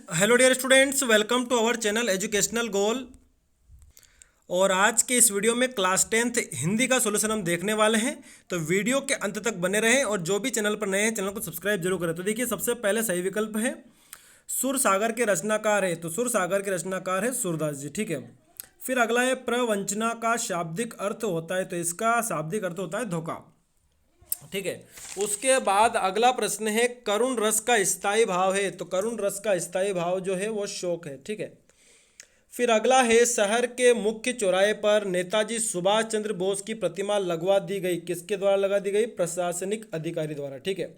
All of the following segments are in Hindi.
Hello dear students, welcome to our channel educational goal. और आज के इस वीडियो में क्लास 10th हिंदी का सॉल्यूशन हम देखने वाले हैं। तो वीडियो के अंत तक बने रहें और जो भी चैनल पर नए हैं चैनल को सब्सक्राइब जरूर करें। तो देखिए, सबसे पहले सही विकल्प है सुर सागर के रचनाकार है, तो सुर सागर के रचनाकार है सूरदास जी। ठीक है। फिर अगला है प्रवंचना का शाब्दिक अर्थ होता है, तो इसका शाब्दिक अर्थ होता है धोखा। ठीक है। उसके बाद अगला प्रश्न है करुण रस का स्थायी भाव है, तो करुण रस का स्थायी भाव जो है वो शोक है। ठीक है। फिर अगला है शहर के मुख्य चौराहे पर नेताजी सुभाष चंद्र बोस की प्रतिमा लगवा दी गई, किसके द्वारा लगा दी गई? प्रशासनिक अधिकारी द्वारा। ठीक है।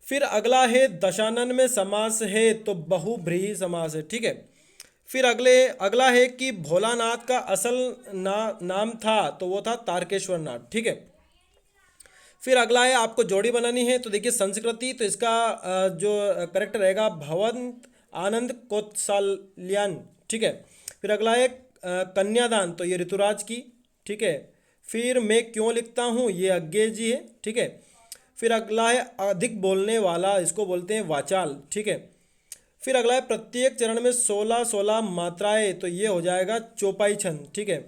फिर अगला है दशानन में समास है, तो बहुव्रीहि समास है। ठीक है। फिर अगला है कि भोलानाथ का असल नाम था, तो वो था तारकेश्वर नाथ। ठीक है। फिर अगला है आपको जोड़ी बनानी है, तो देखिए संस्कृति, तो इसका जो करेक्ट रहेगा भवंत आनंद कौत्साल्यान। ठीक है। फिर अगला है कन्यादान, तो ये ऋतुराज की। ठीक है। फिर मैं क्यों लिखता हूँ, ये अज्ञे जी है। ठीक है। फिर अगला है अधिक बोलने वाला, इसको बोलते हैं वाचाल। ठीक है। फिर अगला है प्रत्येक चरण में 16-16 मात्राएं, तो ये हो जाएगा चौपाई छंद। ठीक है।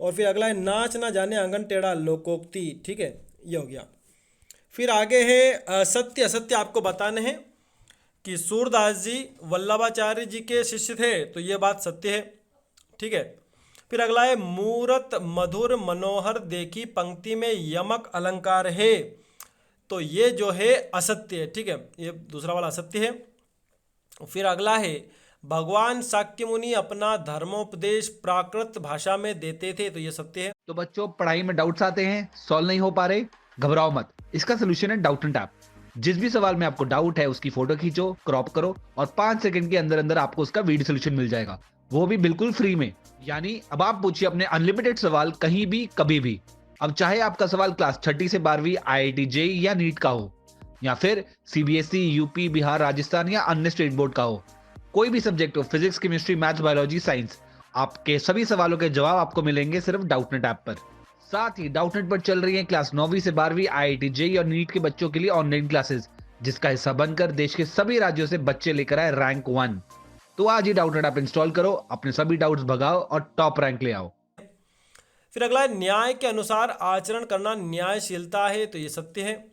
और फिर अगला है नाच ना जाने आंगन टेढ़ा, लोकोक्ति। ठीक है, ये हो गया। फिर आगे है सत्य असत्य आपको बताने हैं कि सूरदास जी वल्लभाचार्य जी के शिष्य थे, तो ये बात सत्य है। ठीक है। फिर अगला है मूरत मधुर मनोहर देखी पंक्ति में यमक अलंकार है, तो ये जो है असत्य है। ठीक है, ये दूसरा वाला असत्य है। फिर अगला है भगवान शाक्य मुनि अपना धर्मोपदेश प्राकृत भाषा में देते थे, तो ये सत्य है। तो बच्चों, पढ़ाई में डाउट्स आते हैं, सॉल्व नहीं हो पा रहे, घबराओ मत। इसका सोल्यूशन है डाउट ऐप। जिस भी सवाल में आपको डाउट है उसकी फोटो खींचो, क्रॉप करो और 5 सेकंड के अंदर अंदर आपको उसका वीडियो सोल्यूशन मिल जाएगा, वो भी बिल्कुल फ्री में। यानी अब आप पूछिए अपने अनलिमिटेड सवाल कहीं भी कभी भी। अब चाहे आपका सवाल क्लास 6 से 12वीं आईआईटी जेईई या नीट का हो, या फिर सीबीएसई, यूपी, बिहार, राजस्थान या अन्य स्टेट बोर्ड का हो, कोई भी सब्जेक्ट हो, physics, chemistry, maths, biology, science, आपके सभी सवालों के जवाब आपको मिलेंगे सिर्फ डाउटनेट ऐप पर। साथ ही डाउटनेट पर चल रही है क्लास 9वीं से 12वीं आईआईटी जेईई और नीट के बच्चों के लिए ऑनलाइन क्लासेस, जिसका हिस्सा बनकर देश के सभी राज्यों से बच्चे लेकर आए रैंक 1। तो आज ही डाउटनेट ऐप इंस्टॉल करो, अपने सभी डाउट्स भगाओ और टॉप रैंक ले आओ। फिर अगला है न्याय के अनुसार आचरण करना न्यायशीलता है, तो ये सत्य है।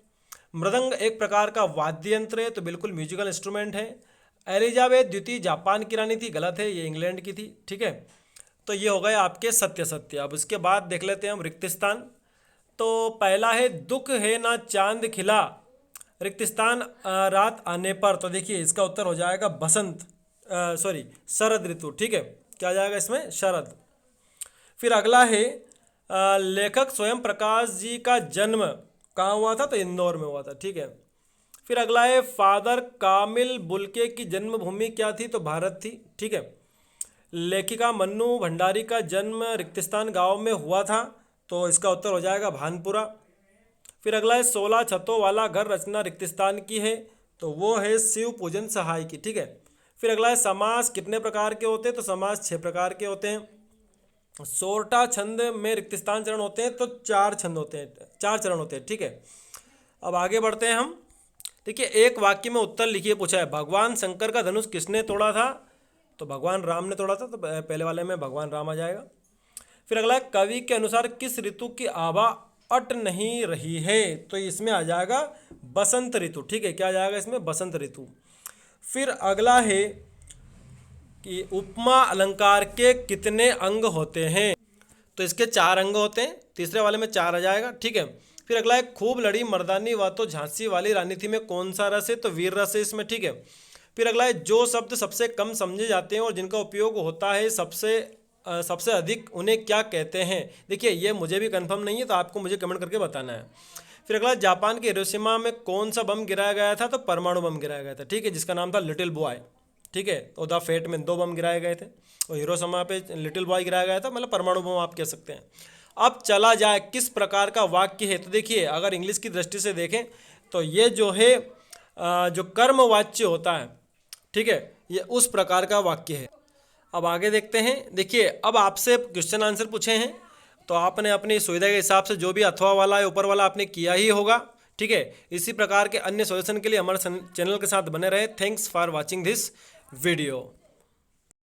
मृदंग एक प्रकार का वाद्य यंत्र है, तो बिल्कुल म्यूजिकल इंस्ट्रूमेंट है। एलिजाबेथ द्वितीय जापान की रानी थी, गलत है, ये इंग्लैंड की थी। ठीक है। तो ये हो गए आपके सत्य सत्य। अब उसके बाद देख लेते हैं हम रिक्तिस्तान। तो पहला है दुख है ना चांद खिला रिक्तिस्तान रात आने पर, तो देखिए इसका उत्तर हो जाएगा बसंत, सॉरी शरद ऋतु। ठीक है, क्या जाएगा इसमें? शरद। फिर अगला है लेखक स्वयं प्रकाश जी का जन्म कहाँ हुआ था, तो इंदौर में हुआ था। ठीक है। फिर अगला है फादर कामिल बुल्के की जन्मभूमि क्या थी, तो भारत थी। ठीक है। लेखिका मन्नू भंडारी का जन्म रिक्तिस्तान गांव में हुआ था, तो इसका उत्तर हो जाएगा भानपुरा। फिर अगला है 16 छतों वाला घर रचना रिक्तिस्तान की है, तो वो है शिव पूजन सहाय की। ठीक है। फिर अगला है समास कितने प्रकार के होते हैं, तो समास 6 प्रकार के होते हैं। सोरठा छंद में रिक्तिस्तान चरण होते हैं, तो 4 छंद होते हैं, 4 चरण होते हैं। ठीक है। अब आगे बढ़ते हैं हम। देखिए एक वाक्य में उत्तर लिखिए, पूछा है भगवान शंकर का धनुष किसने तोड़ा था, तो भगवान राम ने तोड़ा था, तो पहले वाले में भगवान राम आ जाएगा। फिर अगला है कवि के अनुसार किस ऋतु की आभा अट नहीं रही है, तो इसमें आ जाएगा बसंत ऋतु। ठीक है, क्या आ जाएगा इसमें? बसंत ऋतु। फिर अगला है कि उपमा अलंकार के कितने अंग होते हैं, तो इसके 4 अंग होते हैं, तीसरे वाले में 4 आ जाएगा। ठीक है। फिर अगला है खूब लड़ी मर्दानी व तो झांसी वाली रानी थी में कौन सा रस है, तो वीर रस है इसमें। ठीक है। फिर अगला है जो शब्द सबसे कम समझे जाते हैं और जिनका उपयोग होता है सबसे अधिक उन्हें क्या कहते हैं। देखिए ये मुझे भी कंफर्म नहीं है, तो आपको मुझे कमेंट करके बताना है। फिर अगला जापान के हिरोशिमा में कौन सा बम गिराया गया था, तो परमाणु बम गिराया गया था। ठीक है, जिसका नाम था लिटिल बॉय। ठीक है। तो द फेट में 2 बम गिराए गए थे और हिरोशिमा पे लिटिल बॉय गिराया गया था, मतलब परमाणु बम आप कह सकते हैं। अब चला जाए किस प्रकार का वाक्य है, तो देखिए अगर इंग्लिश की दृष्टि से देखें तो ये जो है जो कर्मवाच्य होता है, ठीक है, ये उस प्रकार का वाक्य है। अब आगे देखते हैं। देखिए अब आपसे क्वेश्चन आंसर पूछे हैं, तो आपने अपनी सुविधा के हिसाब से जो भी अथवा वाला है ऊपर वाला आपने किया ही होगा। ठीक है। इसी प्रकार के अन्य सॉल्यूशन के लिए हमारे चैनल के साथ बने रहे। Thanks for watching this video.